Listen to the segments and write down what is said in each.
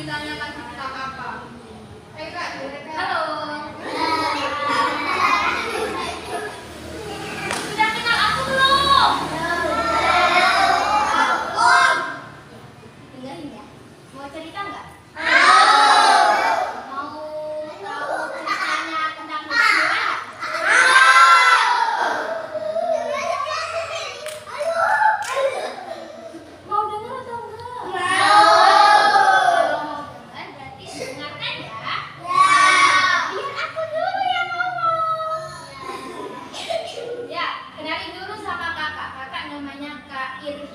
ditanyakan tentang apa? Kak, halo. Sudah kenal aku belum? Belum. Dengerin ya. Mau cerita nggak? Mau tahu ceritanya tentang muslimah? Mau denger atau enggak?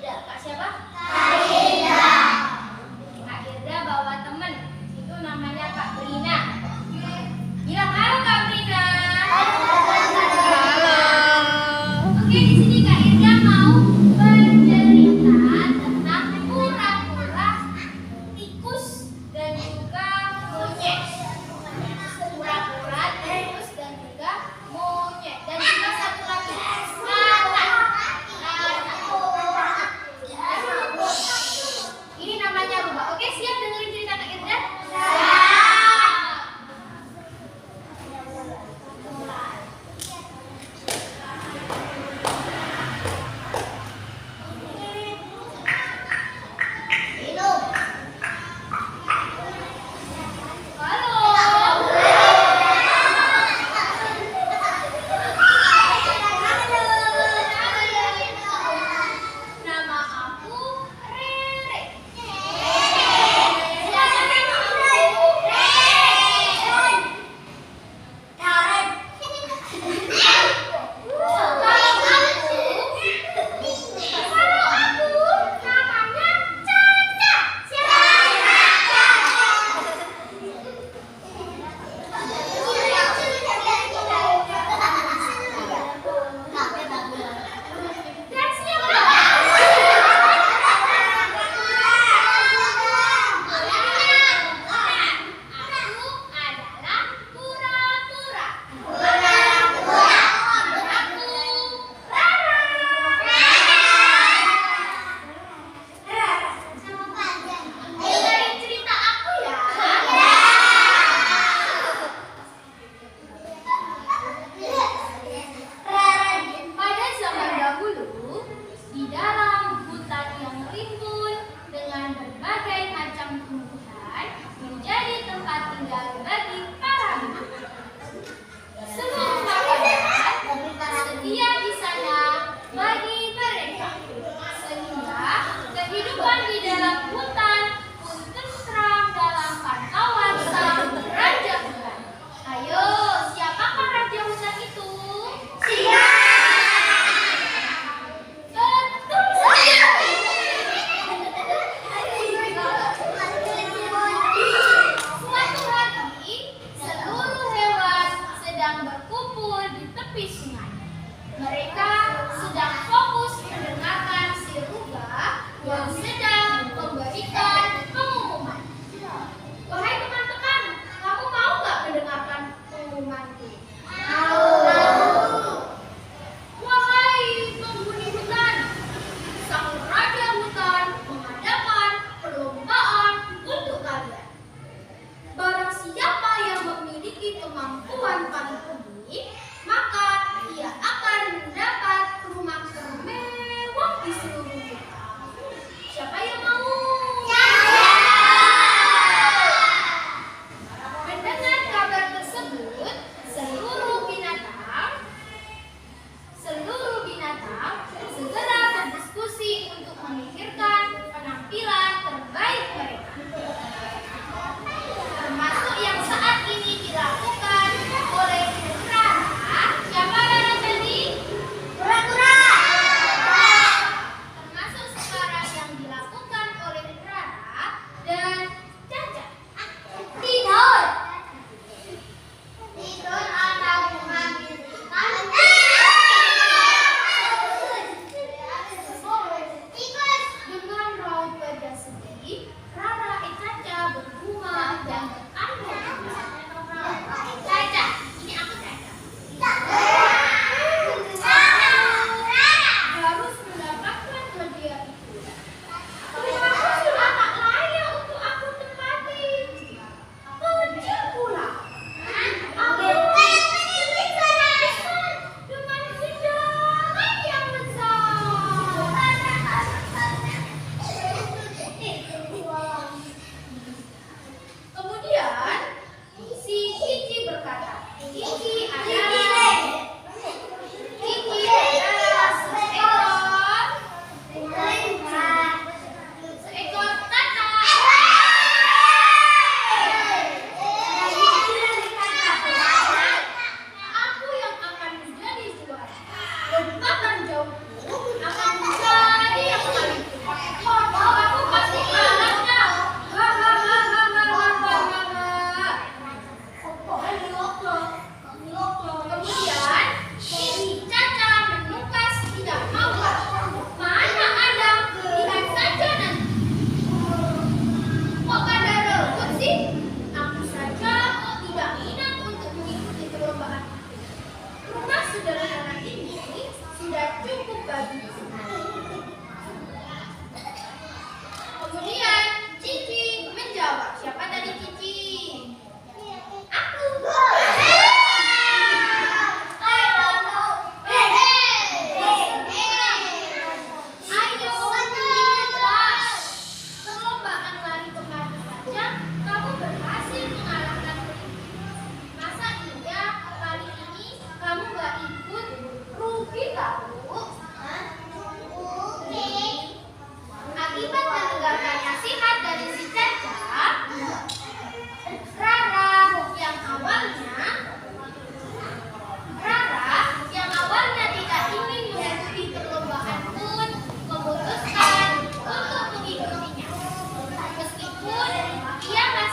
Kak siapa? Kak Irda. Kak Irda bawa temen, itu namanya Kak Brina. Bilang halo Kak Brina. Halo. Oke, di sini Kak Irda mau bercerita tentang kura-kura, tikus dan juga monyet. Kura-kura, tikus dan juga monyet, dan juga satu lagi ini namanya rubah. Oke, siap dengerin cerita Kak Irda?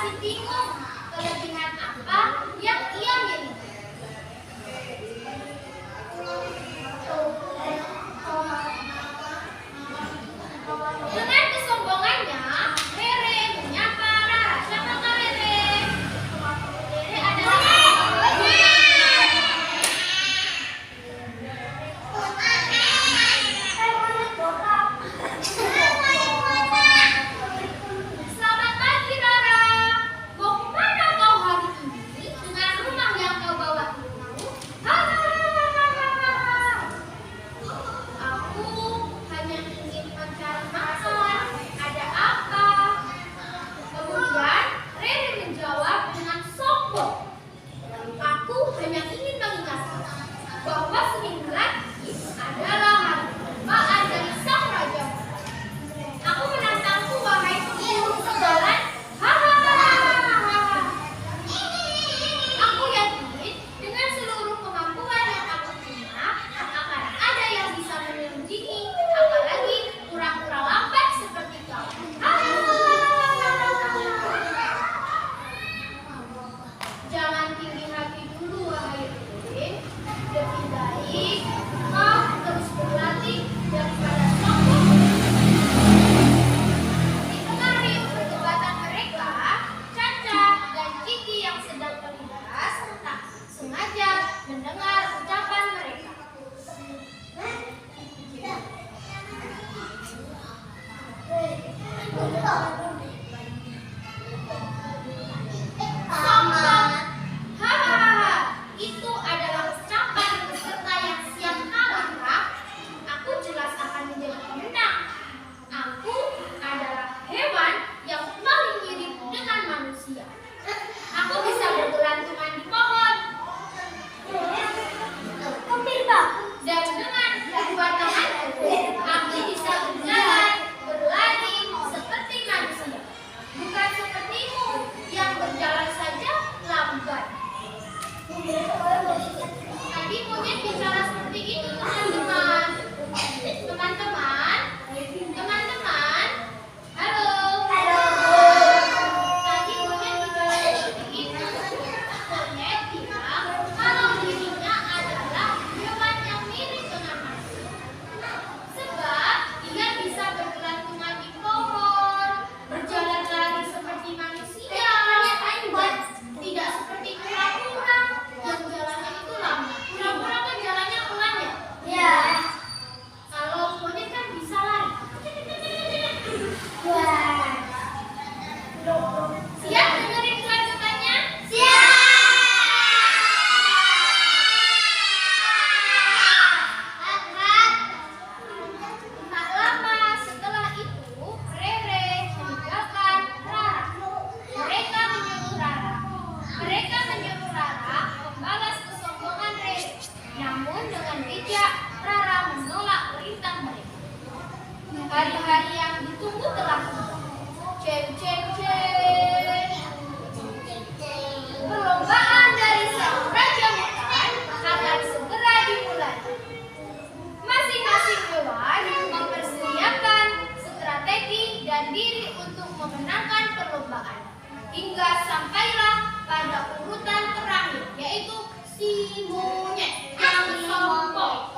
masih bingung kelebihan apa yang ia miliki. Dengan kesombongannya, Rere menyapa Rara. Siapakah Rere? Rere adalah Selamat pagi Rara. Mau kemana kau hari ini dengan rumah yang kau bawa itu? Hahaha. Aku hanya ingin mencari makan. Ada apa? Kemudian Rere menjawab dengan sombong. Aku hanya ingin mengingatkan bahwa seminggu lagi adalah hari perlombaan dari sang raja. Aku menantangku wahai burung segalan. Hahaha. Aku yakin dengan seluruh kemampuan yang aku punya akan ada yang bisa menunjukki, apalagi kura-kura lambat seperti kau. Jangan tinggi hati dulu wahai Rere. Lebih baik kau terus berlatih daripada sombong. Di tengah riuh perdebatan mereka, Caca dan Kiki yang sedang terlintas tak sengaja mendengar ucapan mereka. Sombong. Hahaha. Itu adalah ucapan peserta yang siap kalah, Kak. Aku jelas akan menjadi pemenang. Aku adalah hewan yang paling mirip dengan manusia. Aku bisa bergelantungan di pohon. Dan dengan kedua tanganku, aku bisa berjalan, berlari seperti manusia. Bukan sepertimu yang berjalan saja lambat. Tadi monyet bicara seperti itu, teman-teman. Teman-teman, halo. Tadi monyet bicara seperti itu. Monyet bilang kalau dirinya adalah hewan yang mirip dengan manusia. Sebab dia bisa bergelantungan di pohon, berjalan lari seperti manusia, dan tidak seperti kura-kura yang jalannya itu lambat. Kura-kura kan jalannya pelan ya? Kalau monyet kan bisa lari. Siap dengerin kelanjutannya? Tak lama setelah itu, Rere meninggalkan Rara. Mereka menyuruh Rara membalas kesombongan Rere. Namun dengan bijak, Rara menolak perintah mereka. Hari-hari yang ditunggu telah tiba. Ceng ceng ceng. Perlombaan dari sang raja hutan akan segera dimulai. Masing-masing hewan mempersiapkan strategi dan diri untuk memenangkan perlombaan. Hingga sampailah pada urutan terakhir, yaitu si monyet yang sombong.